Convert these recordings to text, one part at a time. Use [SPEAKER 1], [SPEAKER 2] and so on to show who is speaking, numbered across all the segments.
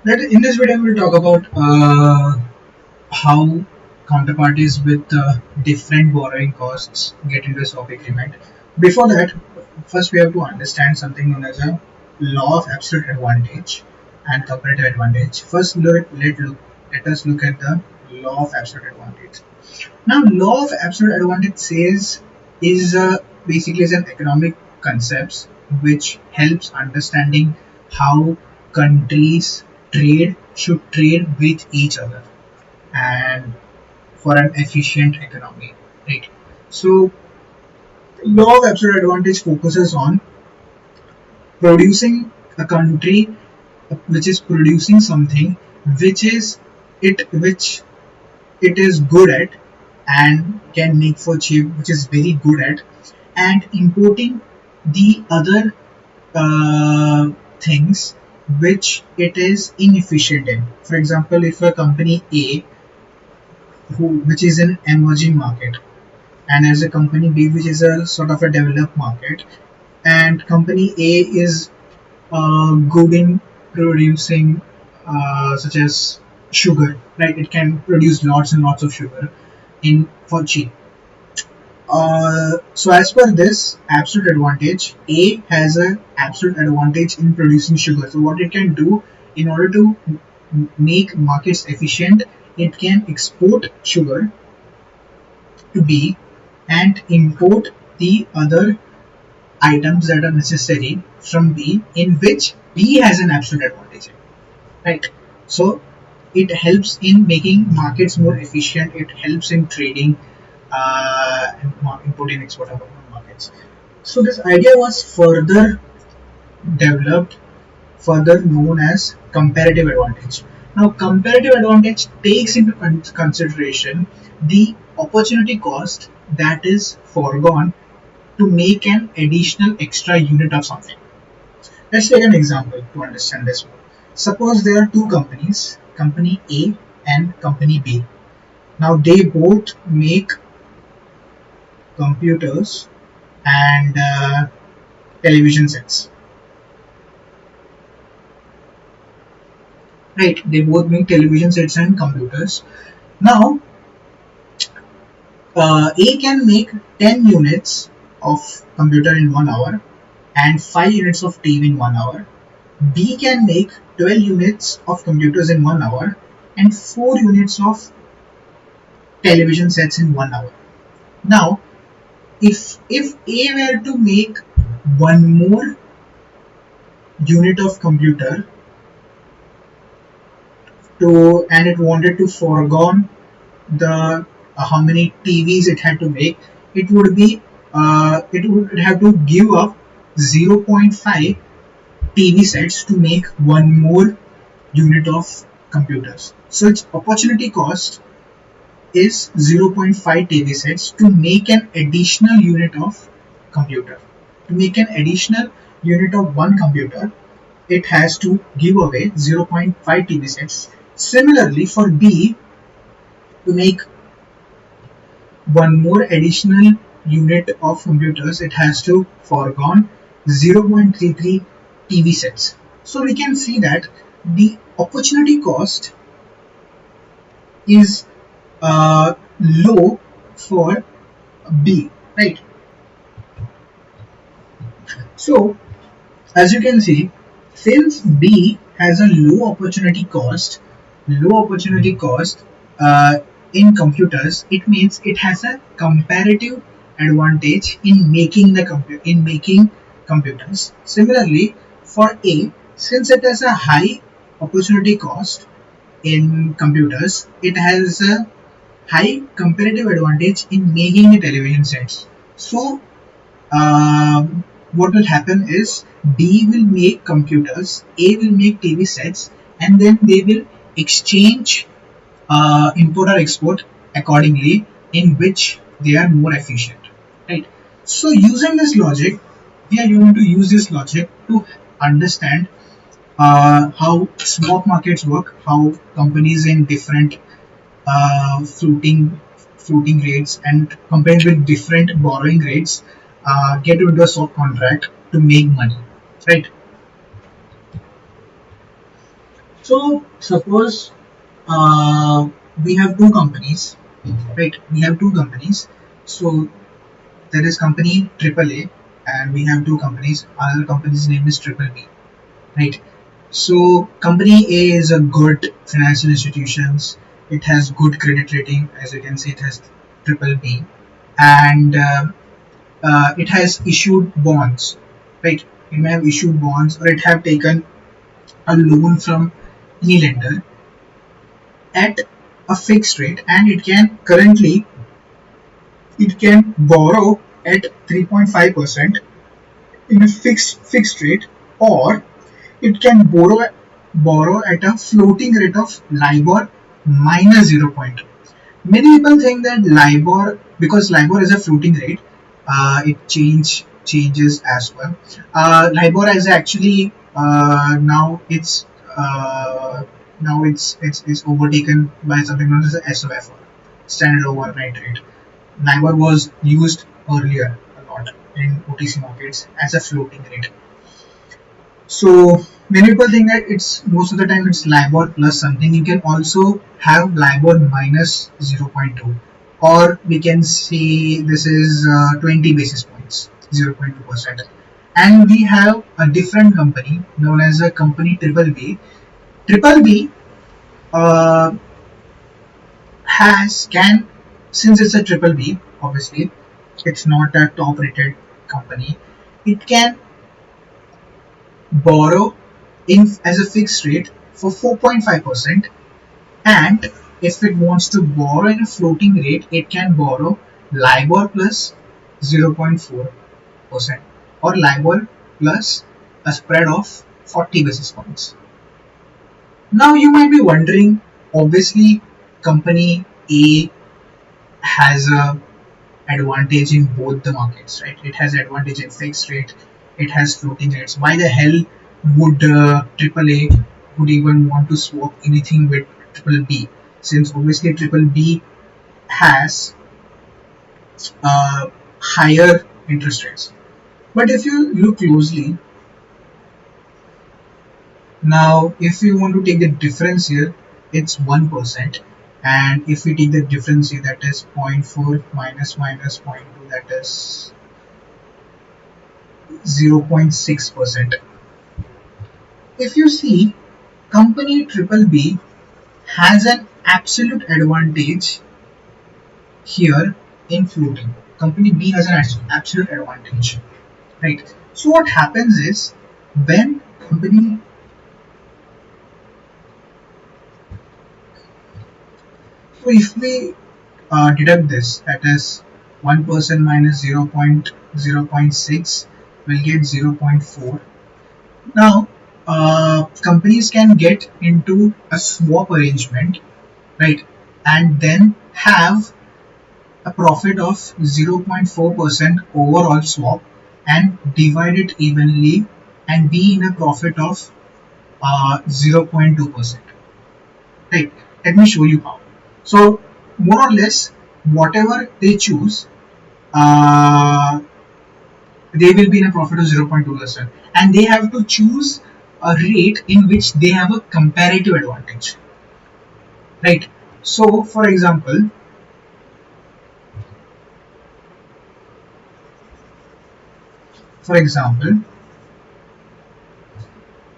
[SPEAKER 1] In this video, we'll talk about how counterparties with different borrowing costs get into a swap agreement. Before that, first we have to understand something known as a law of absolute advantage and comparative advantage. First, let us look at the law of absolute advantage. Now, law of absolute advantage says is basically is an economic concept which helps understanding how countries should trade with each other and for an efficient economy, right? So, law of absolute advantage focuses on producing a country which is producing something which is which it is good at and can make for cheap, which is very good at, and importing the other things which it is inefficient in. For example, if a company A, which is an emerging market, and as a company B, which is a sort of a developed market, and company A is good in producing such as sugar, right? It can produce lots and lots of sugar in for cheap. So as per this absolute advantage, A has an absolute advantage in producing sugar. So what it can do in order to make markets efficient, it can export sugar to B and import the other items that are necessary from B, in which B has an absolute advantage, right? So it helps in making markets more efficient. It helps in trading and import and export of markets. So this idea was further developed, further known as comparative advantage. Now, comparative advantage takes into consideration the opportunity cost that is foregone to make an additional extra unit of something. Let's take an example to understand this more. Suppose there are two companies, company A and company B. Now they both make computers and television sets. Right, they both make television sets and computers. Now, A can make 10 units of computer in 1 hour and 5 units of TV in 1 hour. B can make 12 units of computers in 1 hour and 4 units of television sets in 1 hour. Now, if A were to make one more unit of computer to and it wanted to foregone the how many TVs it had to make, it would have to give up 0.5 TV sets to make one more unit of computers. So its opportunity cost is 0.5 TV sets to make an additional unit of computer. To make an additional unit of one computer, it has to give away 0.5 TV sets. Similarly, for B, to make one more additional unit of computers, it has to foregone 0.33 TV sets. So we can see that the opportunity cost is low for B, right? So as you can see, since B has a low opportunity cost in computers, it means it has a comparative advantage in making computers. Similarly, for A, since it has a high opportunity cost in computers, it has a high comparative advantage in making the television sets. So what will happen is B will make computers, A will make TV sets, and then they will exchange import or export accordingly, in which they are more efficient, right? So using this logic, we are going to use this logic to understand how swap markets work, how companies in different floating rates and compared with different borrowing rates get into a swap contract to make money, right? So suppose uh, we have two companies, right? We have two companies. So there is company AAA, and we have two companies. Other company's name is Triple B, right? So company A is a good financial institutions. It has good credit rating, as you can see. It has Triple B, and it has issued bonds, right? It may have issued bonds, or it have taken a loan from any lender at a fixed rate, and it can borrow at 3.5% in a fixed rate, or it can borrow at a floating rate of LIBOR minus 0.2. Many people think that LIBOR, because LIBOR is a floating rate, it changes as well. LIBOR is actually now it's overtaken by something known as the SOFR, standard overnight rate. LIBOR was used earlier a lot in OTC markets as a floating rate. So many people think that it's most of the time it's LIBOR plus something. You can also have LIBOR minus 0.2, or we can say this is 20 basis points, 0.2%. And we have a different company known as a company Triple B. Triple B uh, has can since it's a Triple B, obviously it's not a top rated company. It can borrow in as a fixed rate for 4.5%, and if it wants to borrow in a floating rate, it can borrow LIBOR plus 0.4% or LIBOR plus a spread of 40 basis points. Now you might be wondering, obviously company A has a advantage in both the markets, right? It has advantage in fixed rate, it has floating rates. Why the hell would AAA would even want to swap anything with Triple B? Since obviously Triple B has higher interest rates. But if you look closely, now if you want to take the difference here, it's 1%. And if we take the difference here, that is zero point 0.4 minus zero point 0.2, that is 0.6%. If you see, company Triple B has an absolute advantage here in floating. Company B has an absolute advantage, right? So what happens is when company so if we deduct this, that is 1% minus 0.6, will get 0.4. Now companies can get into a swap arrangement, right, and then have a profit of 0.4% overall swap and divide it evenly and be in a profit of 0.2%. Right? Let me show you how. So, more or less, whatever they choose, uh, they will be in a profit of 0.2%, and they have to choose a rate in which they have a comparative advantage. Right? So, for example,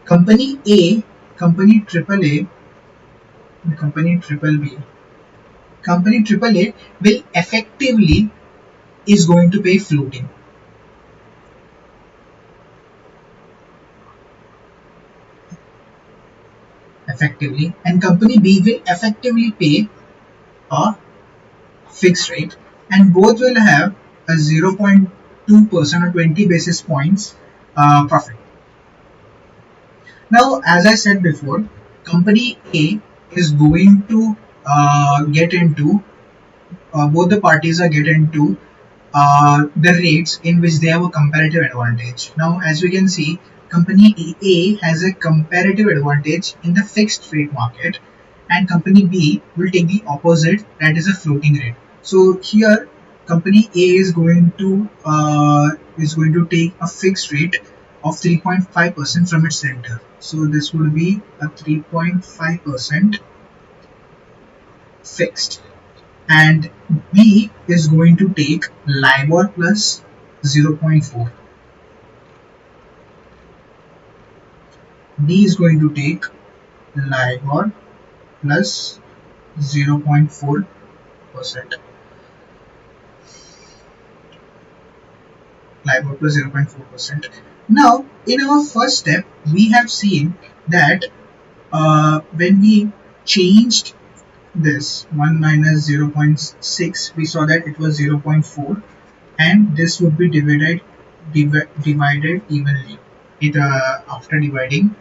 [SPEAKER 1] company A, company triple A, and company triple B. Company triple A will effectively is going to pay floating effectively, and company B will effectively pay a fixed rate, and both will have a 0.2% or 20 basis points profit. Now, as I said before, company A is going to get into both the parties are get into the rates in which they have a comparative advantage. Now, as we can see, company A has a comparative advantage in the fixed rate market, and company B will take the opposite, that is a floating rate. So here, company A is going to take a fixed rate of 3.5% from its center. So this would be a 3.5% fixed. And B is going to take LIBOR plus 0.4. B is going to take LIBOR plus 0.4%. LIBOR plus 0.4%. Now, in our first step, we have seen that when we changed this 1 minus 0.6, we saw that it was 0.4, and this would be divided evenly after dividing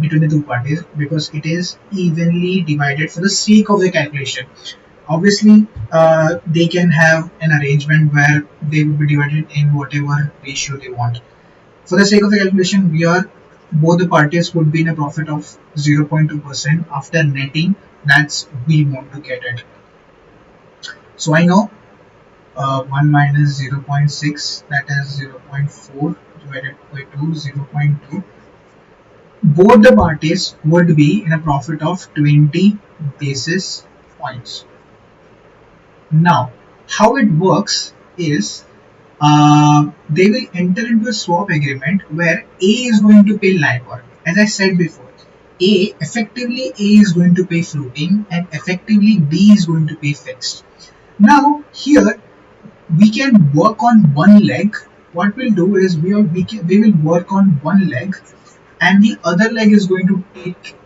[SPEAKER 1] between the two parties, because it is evenly divided for the sake of the calculation. Obviously, they can have an arrangement where they will be divided in whatever ratio they want. For the sake of the calculation, both the parties would be in a profit of 0.2% after netting. That's we want to get it. So I know 1 minus 0.6, that is 0.4 divided by 2, 0.2. Both the parties would be in a profit of 20 basis points. Now, how it works is they will enter into a swap agreement where A is going to pay LIBOR. As I said before, effectively A is going to pay floating, and effectively B is going to pay fixed. Now here we can work on one leg. What we'll do is we will work on one leg, and the other leg is going to take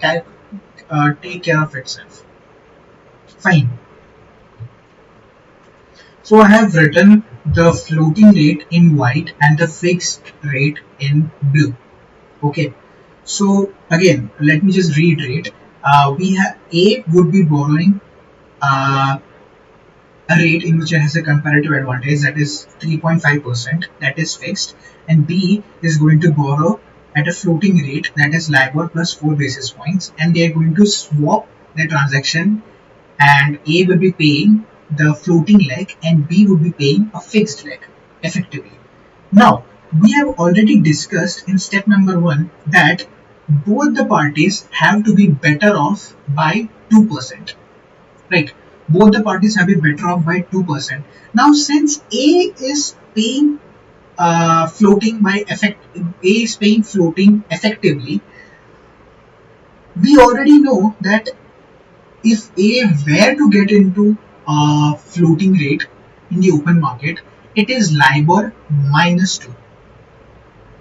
[SPEAKER 1] care of itself. Fine. So I have written the floating rate in white and the fixed rate in blue. Okay. So again, let me just reiterate. We have A would be borrowing uh, a rate in which it has a comparative advantage, that is 3.5%, that is fixed, and B is going to borrow at a floating rate, that is LIBOR plus 4 basis points, and they are going to swap the transaction, and A will be paying the floating leg and B would be paying a fixed leg effectively. Now, we have already discussed in step number 1 that both the parties have to be better off by 2%. Right? Both the parties have been better off by 2%. Now, since A is paying floating effectively, we already know that if A were to get into a floating rate in the open market, it is LIBOR minus 2,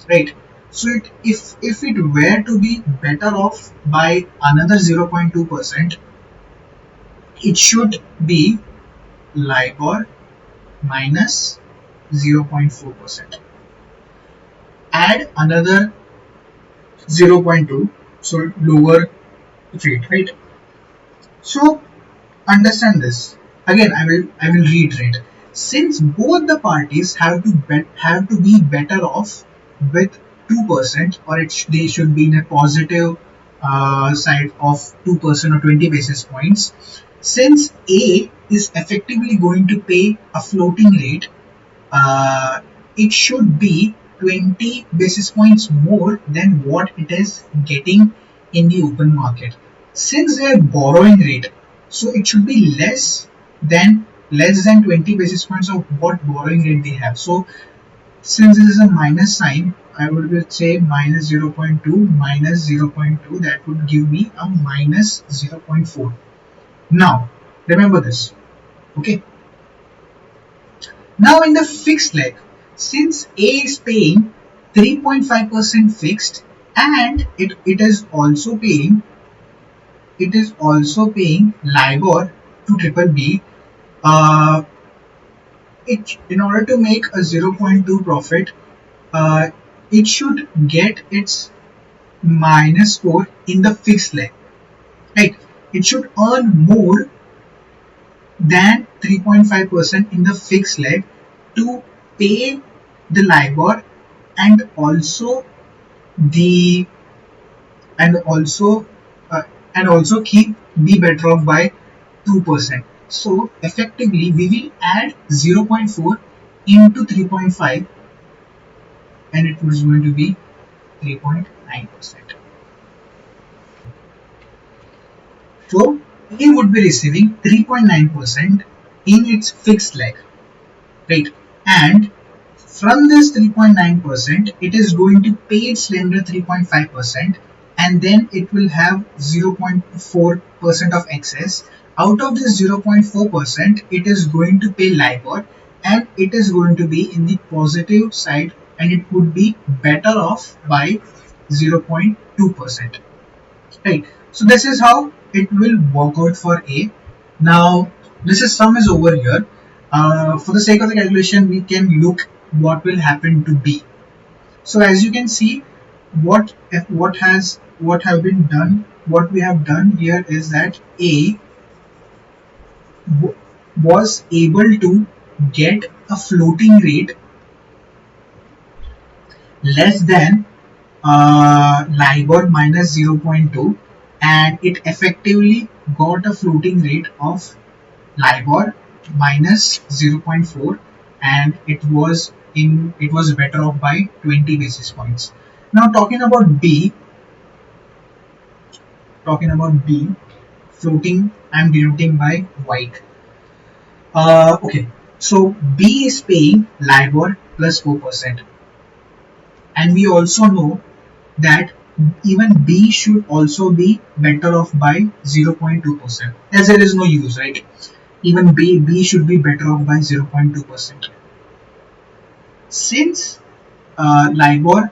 [SPEAKER 1] right? So if it were to be better off by another 0.2%, it should be LIBOR minus 0.4%. Add another 0.2, so lower rate, right? So understand this. Again, I will reiterate. Since both the parties have to be better off with 2%, or they should be in a positive side of 2% or 20 basis points. Since A is effectively going to pay a floating rate, uh, it should be 20 basis points more than what it is getting in the open market. Since they are borrowing rate, so it should be less than 20 basis points of what borrowing rate they have. So since this is a minus sign, I would say minus 0.2 minus 0.2, that would give me a minus 0.4. Now remember this, okay? Now in the fixed leg, since A is paying 3.5% fixed, and it is also paying LIBOR to triple B, uh, in order to make a 0.2 profit, uh, it should get its minus 4 in the fixed leg, right? It should earn more than 3.5% in the fixed leg to pay the LIBOR, and also the and also uh, and also keep B better off by 2%. So effectively we will add 0.4 into 3.5 and it was going to be 3.9%. So A would be receiving 3.9% in its fixed leg, right? And from this 3.9%, it is going to pay its lender 3.5%, and then it will have 0.4% of excess. Out of this 0.4%, it is going to pay LIBOR, and it is going to be in the positive side, and it would be better off by 0.2%. Right. So this is how it will work out for A. Now this is sum is over here. For the sake of the calculation, we can look what will happen to B. So as you can see, what have been done. What we have done here is that A was able to get a floating rate less than LIBOR minus 0.2, and it effectively got a floating rate of LIBOR minus 0.4, and it was better off by 20 basis points. Now talking about B, floating I'm denoting by white. Okay, so B is paying LIBOR plus 4%, and we also know that even B should also be better off by 0.2%, as there is no use, right? Even B should be better off by 0.2%. Since LIBOR,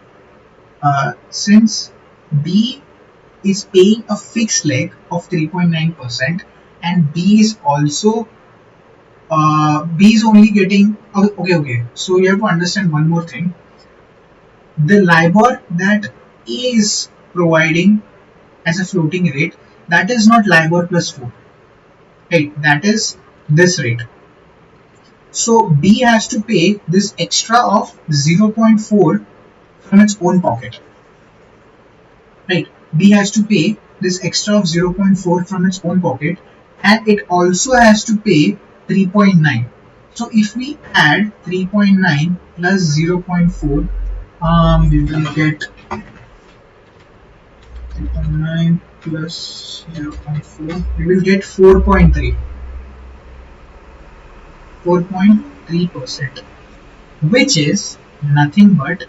[SPEAKER 1] since B is paying a fixed leg of 3.9%, and B is only getting, okay. So you have to understand one more thing. The LIBOR that A is providing as a floating rate, that is not LIBOR plus 4, right? That is this rate. So B has to pay this extra of 0.4 from its own pocket, right? B has to pay this extra of 0.4 from its own pocket, and it also has to pay 3.9. So if we add 3.9 plus 0.4, we will get 3.9 plus 0.4, we will get 4.3%, which is nothing but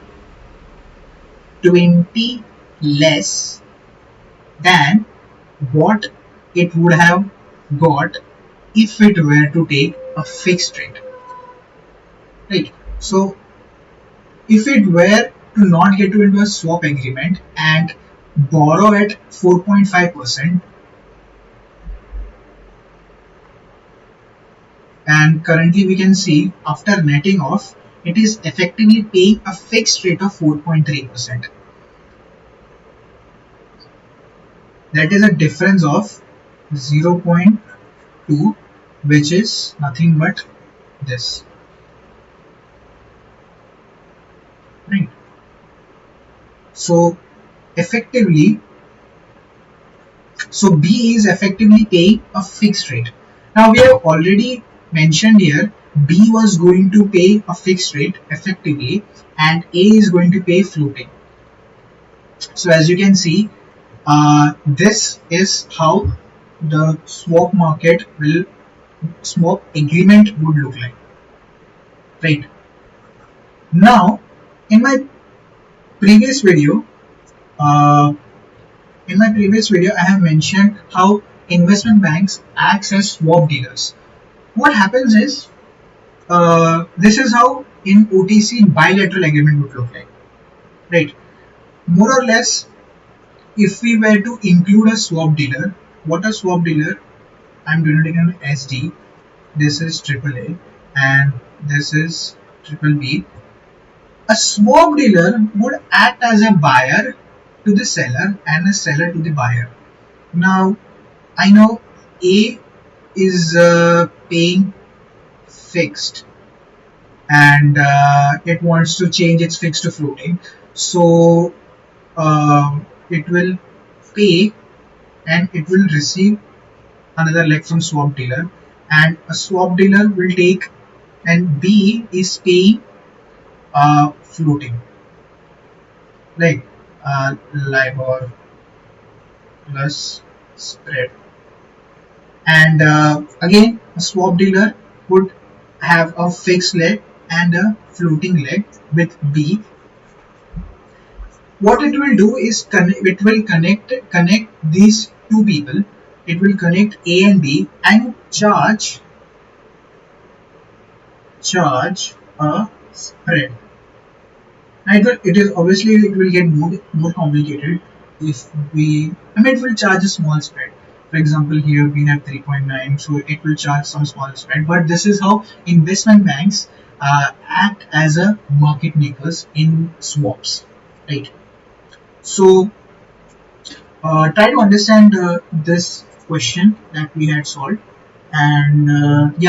[SPEAKER 1] 20 less than what it would have got if it were to take a fixed rate, right? So if it were to not get into a swap agreement and borrow at 4.5%, and currently we can see after netting off, it is effectively paying a fixed rate of 4.3%. That is a difference of 0.2, which is nothing but this, right? So effectively, so B is effectively paying a fixed rate. Now we have already mentioned here B was going to pay a fixed rate effectively, and A is going to pay floating. So as you can see, this is how the swap agreement would look like, right? Now in my previous video, uh, I have mentioned how investment banks acts as swap dealers. What happens is, this is how in OTC bilateral agreement would look like, right? More or less, if we were to include a swap dealer, what a swap dealer, I'm denoting an SD, this is AAA, and this is triple B. A swap dealer would act as a buyer to the seller and a seller to the buyer. Now, I know A is paying fixed, and it wants to change its fixed to floating. So it will pay, and it will receive another leg from swap dealer, and a swap dealer will take, and B is paying floating. like LIBOR plus spread. And again, a swap dealer would have a fixed leg and a floating leg with B. What it will do is it will connect these two people. It will connect A and B and charge a spread. And it is obviously it will get more complicated if we. I mean, it will charge a small spread. For example, here we have 3.9, so it will charge some small spread. But this is how investment banks act as a market makers in swaps, right? So try to understand this question that we had solved, and yeah,